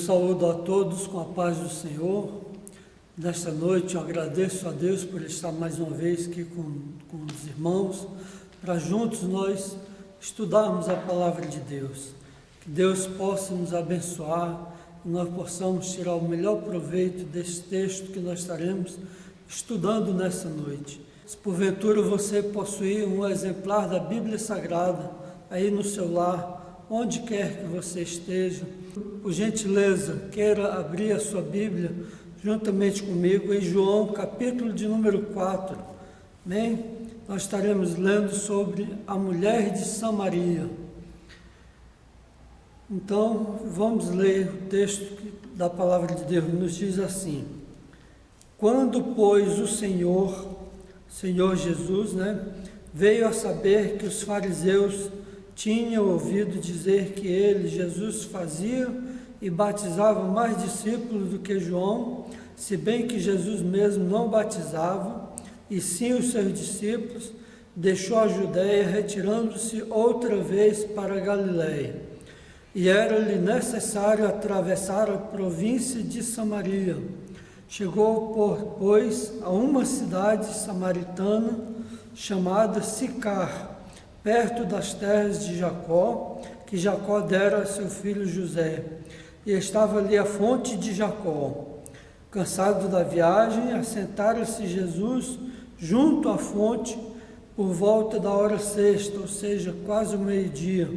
saúdo a todos com a paz do Senhor. Nesta noite eu agradeço a Deus por estar mais uma vez aqui com os irmãos, para juntos nós estudarmos a palavra de Deus. Que Deus possa nos abençoar e nós possamos tirar o melhor proveito desse texto que nós estaremos estudando nessa noite. Se porventura você possuir um exemplar da Bíblia Sagrada aí no seu lar, onde quer que você esteja, por gentileza, queira abrir a sua Bíblia juntamente comigo em João, capítulo de número 4. Amém? Nós estaremos lendo sobre a mulher de Samaria. Então, vamos ler o texto da palavra de Deus. Nos diz assim: quando, pois, o Senhor Jesus, veio a saber que os fariseus tinham ouvido dizer que ele, Jesus, fazia e batizava mais discípulos do que João, se bem que Jesus mesmo não batizava, e sim os seus discípulos, deixou a Judéia, retirando-se outra vez para a Galiléia. E era-lhe necessário atravessar a província de Samaria. Chegou, pois, a uma cidade samaritana chamada Sicar, perto das terras de Jacó, que Jacó dera a seu filho José, e estava ali a fonte de Jacó. Cansado da viagem, assentara-se Jesus junto à fonte por volta da hora sexta, ou seja, quase o meio-dia.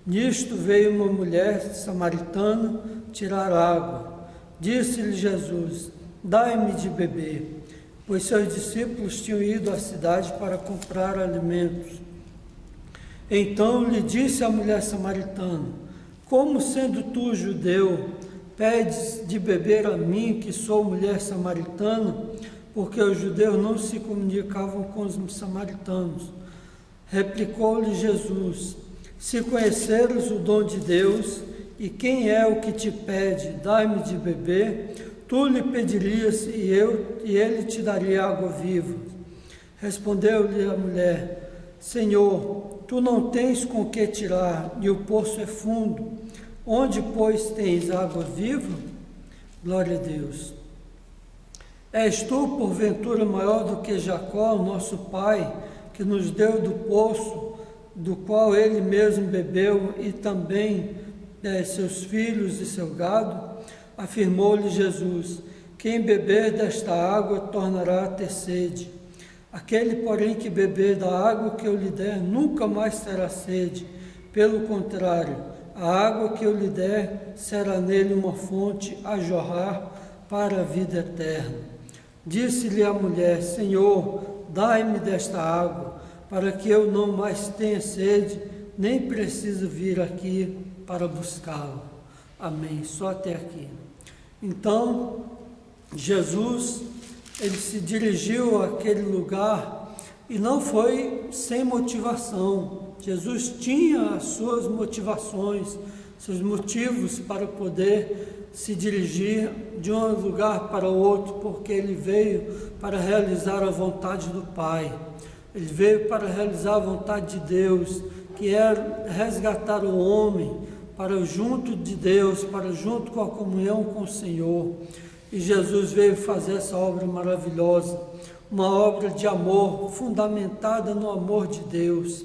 Nisto veio uma mulher samaritana tirar água. Disse-lhe Jesus: dai-me de beber, pois seus discípulos tinham ido à cidade para comprar alimentos. Então lhe disse a mulher samaritana: como sendo tu judeu, pedes de beber a mim, que sou mulher samaritana? Porque os judeus não se comunicavam com os samaritanos. Replicou-lhe Jesus: se conheceres o dom de Deus, e quem é o que te pede, dai-me de beber, tu lhe pedirias, e ele te daria água viva. Respondeu-lhe a mulher: Senhor, tu não tens com que tirar, e o poço é fundo. Onde, pois, tens água viva? Glória a Deus. És tu, porventura, maior do que Jacó, nosso pai, que nos deu do poço, do qual ele mesmo bebeu, e também seus filhos e seu gado? Afirmou-lhe Jesus: quem beber desta água tornará a ter sede. Aquele, porém, que beber da água que eu lhe der, nunca mais terá sede. Pelo contrário, a água que eu lhe der será nele uma fonte a jorrar para a vida eterna. Disse-lhe a mulher: Senhor, dai-me desta água, para que eu não mais tenha sede, nem preciso vir aqui para buscá-la. Amém. Só até aqui. Então, Jesus, ele se dirigiu àquele lugar e não foi sem motivação. Jesus tinha as suas motivações, seus motivos para poder se dirigir de um lugar para o outro, porque ele veio para realizar a vontade do Pai. Ele veio para realizar a vontade de Deus, que é resgatar o homem para junto de Deus, para junto com a comunhão com o Senhor. E Jesus veio fazer essa obra maravilhosa, uma obra de amor, fundamentada no amor de Deus.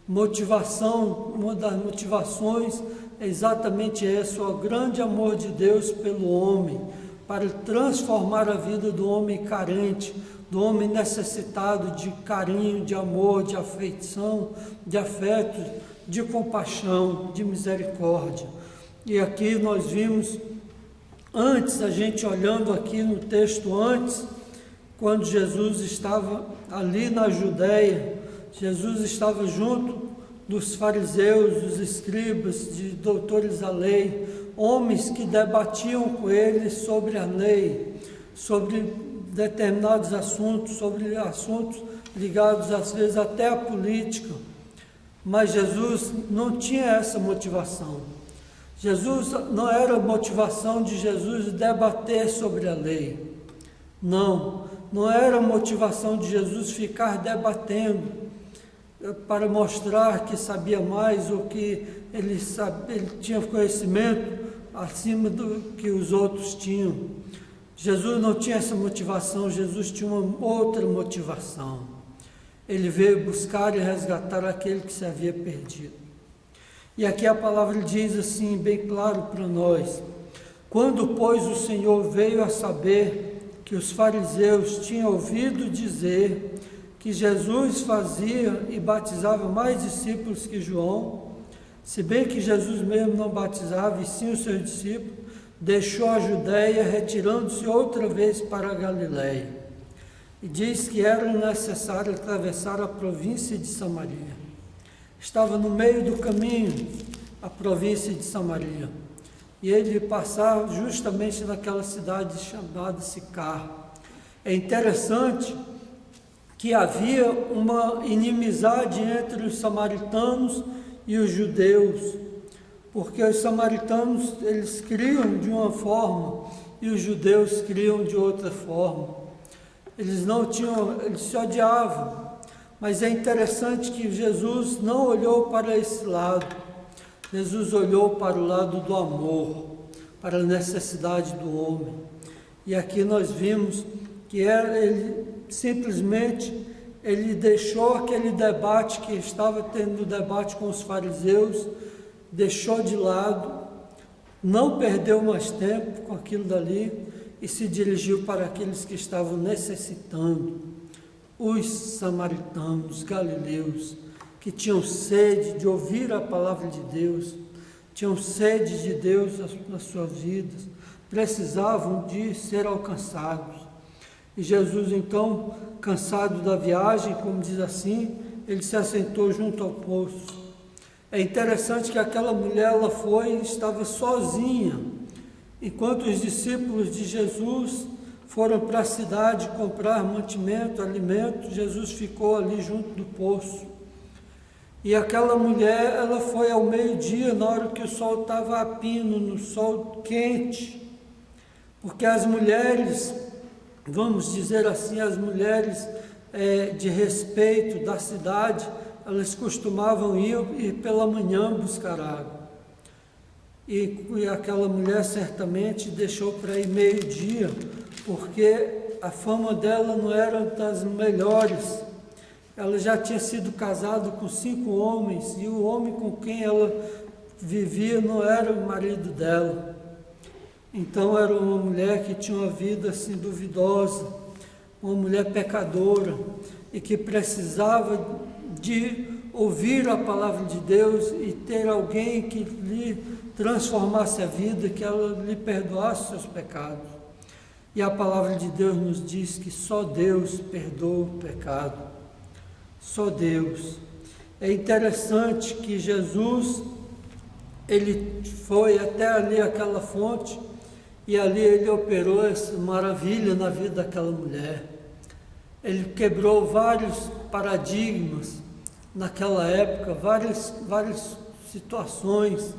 Motivação, uma das motivações é exatamente essa, o grande amor de Deus pelo homem, para transformar a vida do homem carente, do homem necessitado de carinho, de amor, de afeição, de afeto, de compaixão, de misericórdia. E aqui nós vimos, antes, a gente olhando aqui no texto antes, quando Jesus estava ali na Judéia, Jesus estava junto dos fariseus, dos escribas, de doutores da lei, homens que debatiam com ele sobre a lei, sobre determinados assuntos, sobre assuntos ligados às vezes até à política. Mas Jesus não tinha essa motivação. Jesus, não era a motivação de Jesus debater sobre a lei. Não era a motivação de Jesus ficar debatendo para mostrar que sabia mais ou que ele tinha conhecimento acima do que os outros tinham. Jesus não tinha essa motivação, Jesus tinha uma outra motivação. Ele veio buscar e resgatar aquele que se havia perdido. E aqui a palavra diz assim, bem claro para nós: quando, pois, o Senhor veio a saber que os fariseus tinham ouvido dizer que Jesus fazia e batizava mais discípulos que João, se bem que Jesus mesmo não batizava, e sim os seus discípulos, deixou a Judéia, retirando-se outra vez para a Galiléia. E diz que era necessário atravessar a província de Samaria. Estava no meio do caminho a província de Samaria. E ele passava justamente naquela cidade chamada Sicar. É interessante que havia uma inimizade entre os samaritanos e os judeus, porque os samaritanos, eles criam de uma forma e os judeus criam de outra forma. Eles se odiavam, mas é interessante que Jesus não olhou para esse lado. Jesus olhou para o lado do amor, para a necessidade do homem. E aqui nós vimos que ele simplesmente deixou aquele debate que estava tendo debate com os fariseus, deixou de lado, não perdeu mais tempo com aquilo dali e se dirigiu para aqueles que estavam necessitando, os samaritanos, os galileus, que tinham sede de ouvir a palavra de Deus, tinham sede de Deus nas suas vidas, precisavam de ser alcançados. E Jesus, então, cansado da viagem, como diz assim, ele se assentou junto ao poço. É interessante que aquela mulher, ela estava sozinha, enquanto os discípulos de Jesus foram para a cidade comprar mantimento, alimento, Jesus ficou ali junto do poço. E aquela mulher, ela foi ao meio-dia, na hora que o sol estava a pino, no sol quente, porque as mulheres, vamos dizer assim, as mulheres de respeito da cidade, elas costumavam ir pela manhã buscar água. E aquela mulher certamente deixou para ir meio-dia, porque a fama dela não era das melhores. Ela já tinha sido casada com 5 homens, e o homem com quem ela vivia não era o marido dela. Então era uma mulher que tinha uma vida assim duvidosa, uma mulher pecadora, e que precisava de ouvir a palavra de Deus e ter alguém que lhe transformasse a vida, que ela lhe perdoasse seus pecados. E a palavra de Deus nos diz que só Deus perdoa o pecado. Só Deus. É interessante que Jesus, ele foi até ali aquela fonte, e ali ele operou essa maravilha na vida daquela mulher. Ele quebrou vários paradigmas naquela época, várias situações.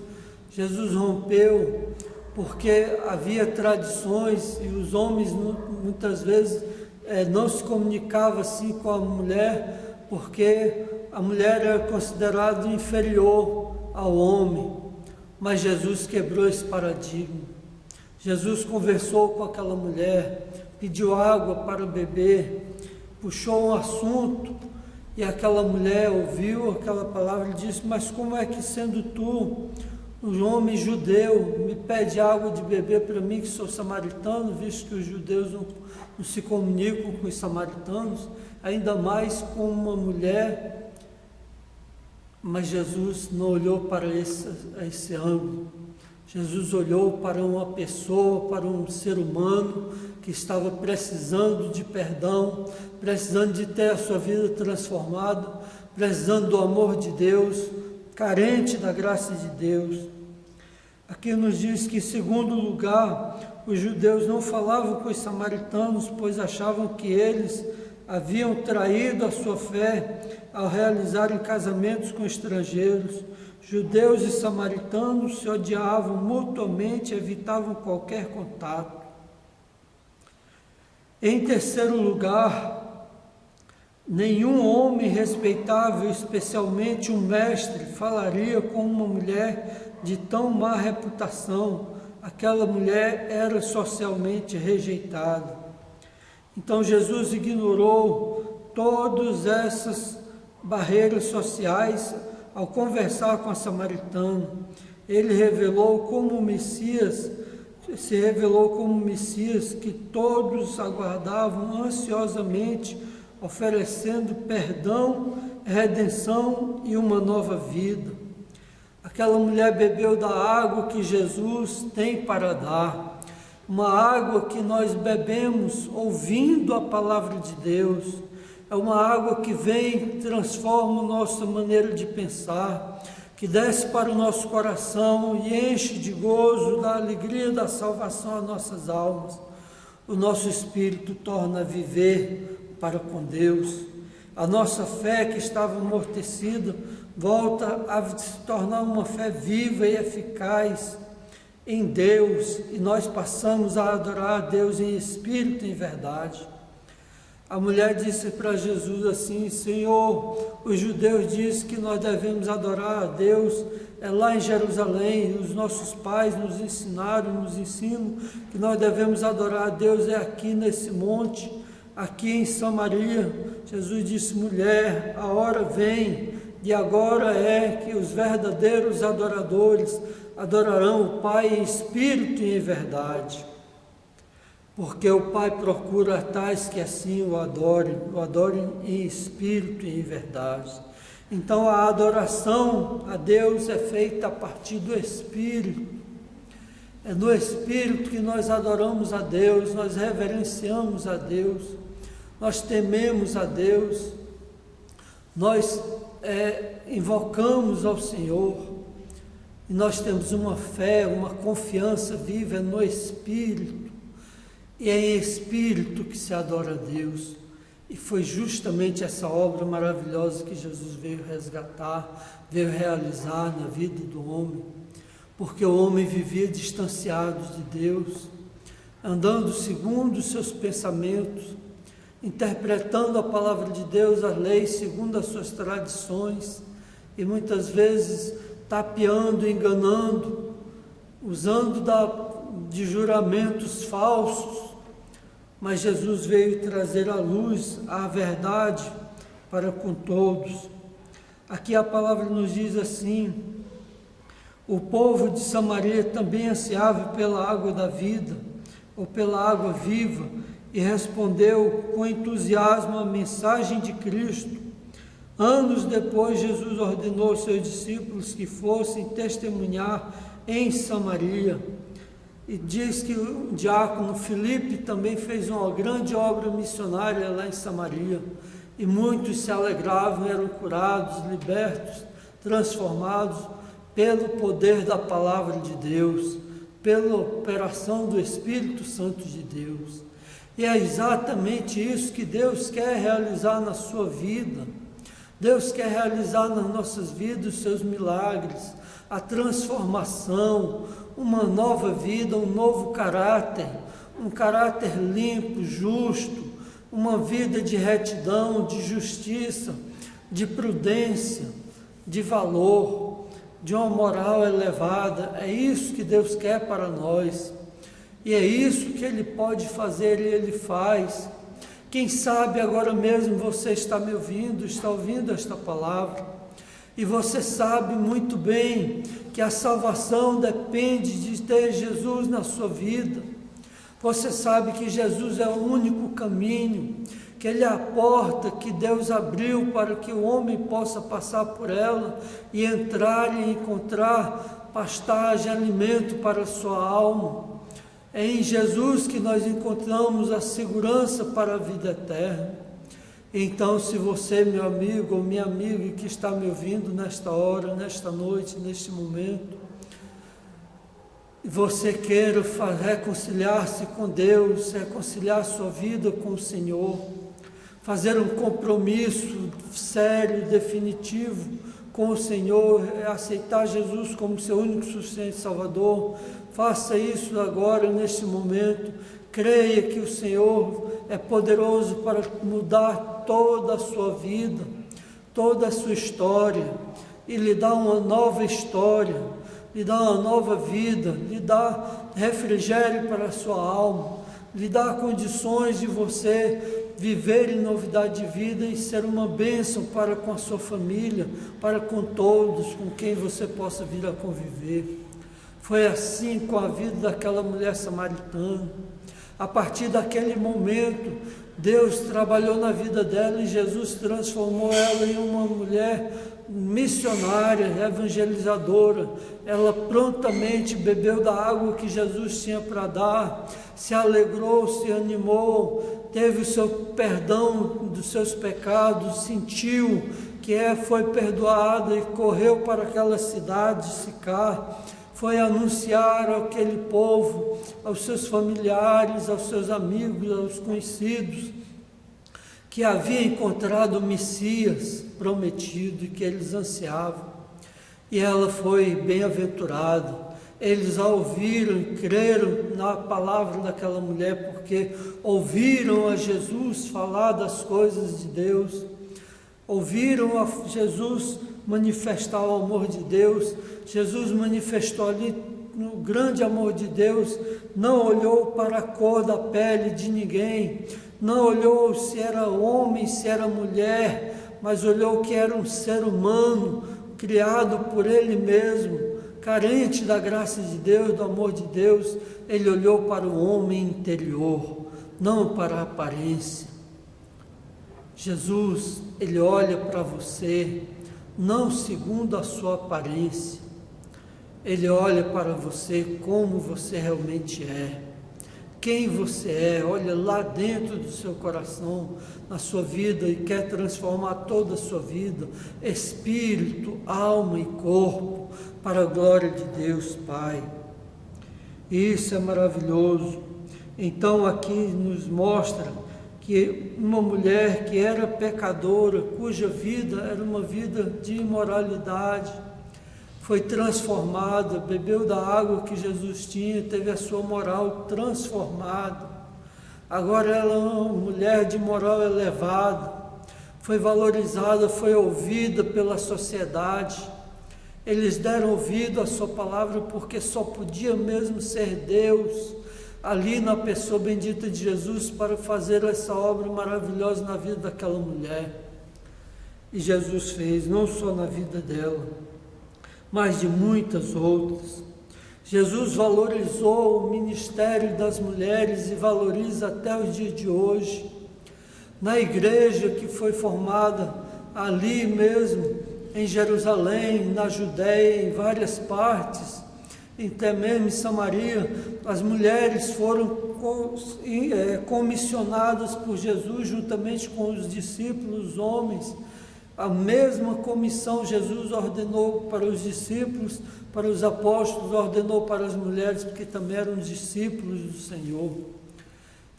Jesus rompeu, porque havia tradições e os homens muitas vezes não se comunicavam assim com a mulher, porque a mulher era considerada inferior ao homem. Mas Jesus quebrou esse paradigma. Jesus conversou com aquela mulher, pediu água para beber, puxou um assunto, e aquela mulher ouviu aquela palavra e disse: mas como é que, sendo tu um homem judeu, me pede água de beber para mim, que sou samaritano, visto que os judeus não se comunicam com os samaritanos, ainda mais com uma mulher? Mas Jesus não olhou para esse ângulo. Jesus olhou para uma pessoa, para um ser humano que estava precisando de perdão, precisando de ter a sua vida transformada, precisando do amor de Deus, carente da graça de Deus. Aqui nos diz que, em segundo lugar, os judeus não falavam com os samaritanos, pois achavam que eles haviam traído a sua fé ao realizarem casamentos com estrangeiros. Judeus e samaritanos se odiavam mutuamente e evitavam qualquer contato. Em terceiro lugar, nenhum homem respeitável, especialmente um mestre, falaria com uma mulher de tão má reputação, aquela mulher era socialmente rejeitada. Então Jesus ignorou todas essas barreiras sociais ao conversar com a samaritana. Ele revelou como o Messias, se revelou como o Messias que todos aguardavam ansiosamente, oferecendo perdão, redenção e uma nova vida. Aquela mulher bebeu da água que Jesus tem para dar, uma água que nós bebemos ouvindo a palavra de Deus. É uma água que vem, transforma a nossa maneira de pensar, que desce para o nosso coração e enche de gozo, da alegria da salvação as nossas almas. O nosso espírito torna a viver para com Deus. A nossa fé que estava amortecida volta a se tornar uma fé viva e eficaz em Deus, e nós passamos a adorar a Deus em espírito e em verdade. A mulher disse para Jesus assim: Senhor, os judeus dizem que nós devemos adorar a Deus lá em Jerusalém, os nossos pais nos ensinaram, nos ensinam que nós devemos adorar a Deus aqui nesse monte, aqui em Samaria. Jesus disse: mulher, a hora vem, e agora é que os verdadeiros adoradores adorarão o Pai em espírito e em verdade. Porque o Pai procura tais que assim o adorem em espírito e em verdade. Então a adoração a Deus é feita a partir do Espírito. É no Espírito que nós adoramos a Deus, nós reverenciamos a Deus, nós tememos a Deus, nós invocamos ao Senhor, e nós temos uma fé, uma confiança viva no Espírito. E é em espírito que se adora a Deus. E foi justamente essa obra maravilhosa que Jesus veio resgatar, veio realizar na vida do homem. Porque o homem vivia distanciado de Deus, andando segundo os seus pensamentos, interpretando a palavra de Deus, as leis, segundo as suas tradições, e muitas vezes tapeando, enganando, usando de juramentos falsos. Mas Jesus veio trazer à luz a verdade para com todos. Aqui a palavra nos diz assim: o povo de Samaria também ansiava pela água da vida, ou pela água viva, e respondeu com entusiasmo a mensagem de Cristo. Anos depois, Jesus ordenou aos seus discípulos que fossem testemunhar em Samaria. E diz que o diácono Filipe também fez uma grande obra missionária lá em Samaria. E muitos se alegravam, eram curados, libertos, transformados pelo poder da palavra de Deus, pela operação do Espírito Santo de Deus. E é exatamente isso que Deus quer realizar na sua vida. Deus quer realizar nas nossas vidas os seus milagres, a transformação, uma nova vida, um novo caráter, um caráter limpo, justo, uma vida de retidão, de justiça, de prudência, de valor, de uma moral elevada. É isso que Deus quer para nós, e é isso que Ele pode fazer e Ele faz. Quem sabe agora mesmo você está me ouvindo, está ouvindo esta palavra, e você sabe muito bem que a salvação depende de ter Jesus na sua vida. Você sabe que Jesus é o único caminho, que Ele é a porta que Deus abriu para que o homem possa passar por ela e entrar e encontrar pastagem, alimento para a sua alma. É em Jesus que nós encontramos a segurança para a vida eterna. Então, se você, meu amigo ou minha amiga que está me ouvindo nesta hora, nesta noite, neste momento, você queira reconciliar-se com Deus, reconciliar sua vida com o Senhor, fazer um compromisso sério, definitivo com o Senhor, aceitar Jesus como seu único suficiente Salvador, faça isso agora, neste momento. Creia que o Senhor é poderoso para mudar toda a sua vida, toda a sua história, e lhe dar uma nova história. lhe dá uma nova vida, lhe dá refrigério para a sua alma, lhe dá condições de você viver em novidade de vida e ser uma bênção para com a sua família, para com todos com quem você possa vir a conviver. Foi assim com a vida daquela mulher samaritana. A partir daquele momento, Deus trabalhou na vida dela e Jesus transformou ela em uma mulher missionária, evangelizadora. Ela prontamente bebeu da água que Jesus tinha para dar, se alegrou, se animou, teve o seu perdão dos seus pecados, sentiu que foi perdoada e correu para aquela cidade de Sicar. Foi anunciar àquele povo, aos seus familiares, aos seus amigos, aos conhecidos, que havia encontrado o Messias prometido e que eles ansiavam. E ela foi bem-aventurada. Eles a ouviram e creram na palavra daquela mulher, porque ouviram a Jesus falar das coisas de Deus, ouviram a Jesus manifestar o amor de Deus. Jesus manifestou ali no grande amor de Deus, não olhou para a cor da pele de ninguém, não olhou se era homem, se era mulher, mas olhou que era um ser humano, criado por Ele mesmo, carente da graça de Deus, do amor de Deus. Ele olhou para o homem interior, não para a aparência. Jesus, Ele olha para você, não segundo a sua aparência. Ele olha para você como você realmente é, quem você é, olha lá dentro do seu coração, na sua vida, e quer transformar toda a sua vida, espírito, alma e corpo, para a glória de Deus Pai. Isso é maravilhoso. Então aqui nos mostra que uma mulher que era pecadora, cuja vida era uma vida de imoralidade, foi transformada, bebeu da água que Jesus tinha, teve a sua moral transformada. Agora ela é uma mulher de moral elevada, foi valorizada, foi ouvida pela sociedade. Eles deram ouvido à sua palavra porque só podia mesmo ser Deus ali na pessoa bendita de Jesus para fazer essa obra maravilhosa na vida daquela mulher. E Jesus fez, não só na vida dela, mas de muitas outras. Jesus valorizou o ministério das mulheres e valoriza até os dias de hoje. Na igreja que foi formada ali mesmo, em Jerusalém, na Judéia, em várias partes, até mesmo em Samaria, as mulheres foram comissionadas por Jesus juntamente com os discípulos, os homens. A mesma comissão Jesus ordenou para os discípulos, para os apóstolos, ordenou para as mulheres, porque também eram discípulos do Senhor.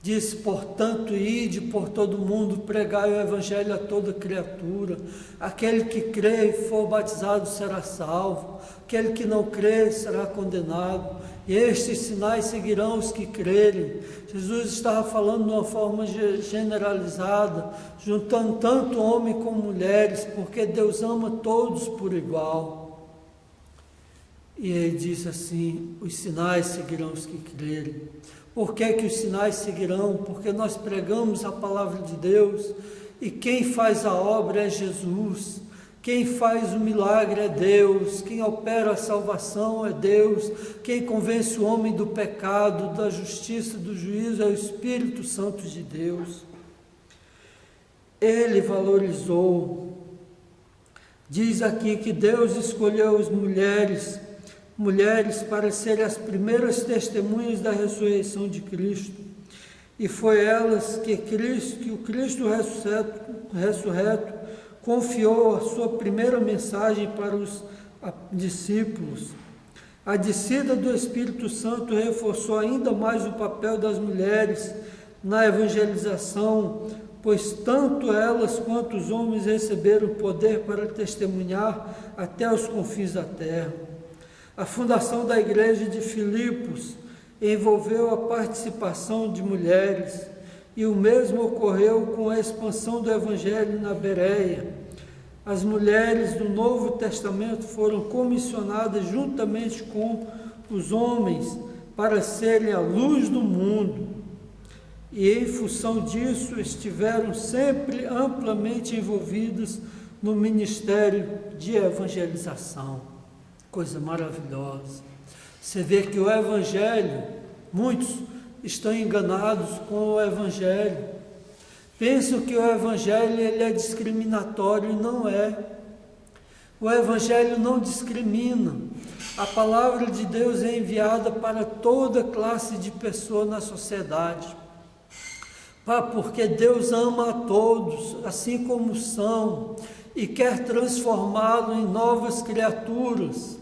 Disse, portanto, ide por todo mundo, pregai o evangelho a toda criatura. Aquele que crê e for batizado será salvo, aquele que não crê será condenado. E estes sinais seguirão os que crerem. Jesus estava falando de uma forma generalizada, juntando tanto homem como mulheres, porque Deus ama todos por igual. E ele diz assim, os sinais seguirão os que crerem. Por que que os sinais seguirão? Porque nós pregamos a palavra de Deus, e quem faz a obra é Jesus. Quem faz o milagre é Deus, quem opera a salvação é Deus, quem convence o homem do pecado, da justiça, do juízo é o Espírito Santo de Deus. Ele valorizou. Diz aqui que Deus escolheu as mulheres para serem as primeiras testemunhas da ressurreição de Cristo. E foi elas que o Cristo ressurreto confiou a sua primeira mensagem para os discípulos. A descida do Espírito Santo reforçou ainda mais o papel das mulheres na evangelização, pois tanto elas quanto os homens receberam poder para testemunhar até os confins da terra. A fundação da igreja de Filipos envolveu a participação de mulheres, e o mesmo ocorreu com a expansão do Evangelho na Bereia. As mulheres do Novo Testamento foram comissionadas juntamente com os homens para serem a luz do mundo. E em função disso estiveram sempre amplamente envolvidas no ministério de evangelização. Coisa maravilhosa. Você vê que o Evangelho, muitos estão enganados com o Evangelho. Pensam que o Evangelho ele é discriminatório, e não é. O Evangelho não discrimina. A palavra de Deus é enviada para toda classe de pessoa na sociedade. Porque Deus ama a todos, assim como são, e quer transformá-los em novas criaturas.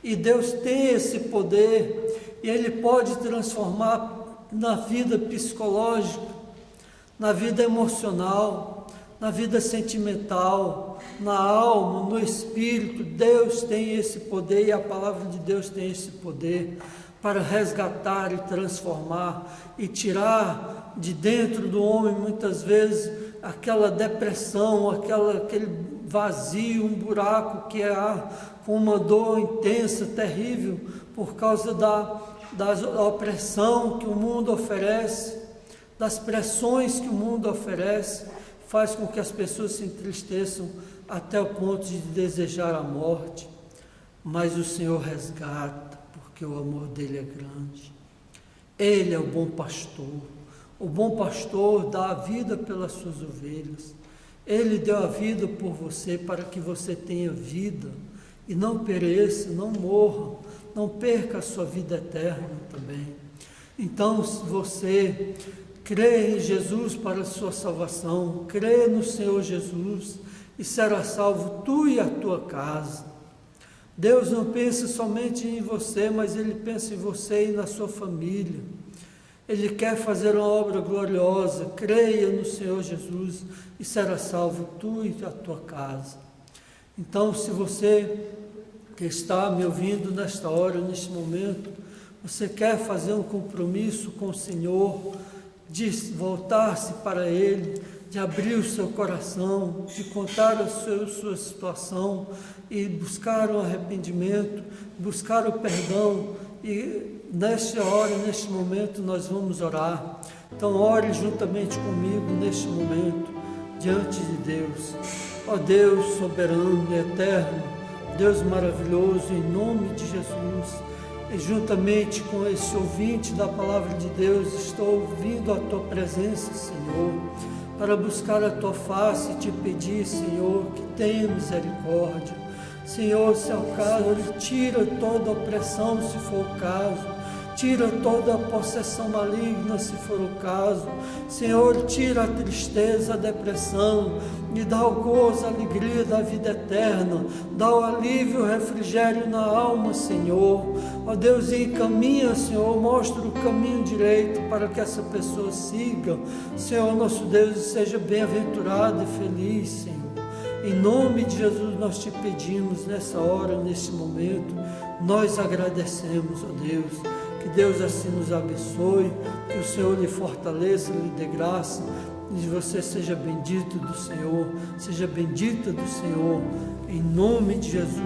E Deus tem esse poder, e Ele pode transformar na vida psicológica, na vida emocional, na vida sentimental, na alma, no espírito. Deus tem esse poder, e a palavra de Deus tem esse poder para resgatar e transformar e tirar de dentro do homem muitas vezes aquela depressão, aquele vazio, um buraco que há com uma dor intensa, terrível, por causa da opressão que o mundo oferece, das pressões que o mundo oferece, faz com que as pessoas se entristeçam até o ponto de desejar a morte. Mas o Senhor resgata, porque o amor dele é grande. Ele é o bom pastor. O bom pastor dá a vida pelas suas ovelhas. Ele deu a vida por você para que você tenha vida e não pereça, não morra, não perca a sua vida eterna também. Então, se você crê em Jesus para a sua salvação, crê no Senhor Jesus e será salvo tu e a tua casa. Deus não pensa somente em você, mas Ele pensa em você e na sua família. Ele quer fazer uma obra gloriosa. Creia no Senhor Jesus e será salvo tu e a tua casa. Então, se você que está me ouvindo nesta hora, neste momento, você quer fazer um compromisso com o Senhor, de voltar-se para Ele, de abrir o seu coração, de contar a sua situação e buscar o arrependimento, buscar o perdão. E nesta hora, neste momento, nós vamos orar. Então, ore juntamente comigo neste momento, diante de Deus. Ó Deus soberano e eterno, Deus maravilhoso, em nome de Jesus, e juntamente com esse ouvinte da palavra de Deus, estou vindo à tua presença, Senhor, para buscar a tua face e te pedir, Senhor, que tenha misericórdia. Senhor, se é o caso, tira toda opressão, se for o caso. Tira toda a possessão maligna, se for o caso. Senhor, tira a tristeza, a depressão, e dá o gozo, a alegria da vida eterna. Dá o alívio, o refrigério na alma, Senhor. Ó Deus, e encaminha, Senhor, mostra o caminho direito para que essa pessoa siga. Senhor, nosso Deus, seja bem-aventurado e feliz, Senhor. Em nome de Jesus nós te pedimos nessa hora, nesse momento, nós agradecemos, ó Deus, que Deus assim nos abençoe, que o Senhor lhe fortaleça, lhe dê graça, e você seja bendito do Senhor, seja bendita do Senhor, em nome de Jesus,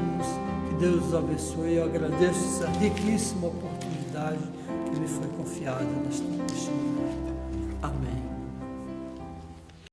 que Deus os abençoe. Eu agradeço essa riquíssima oportunidade que me foi confiada neste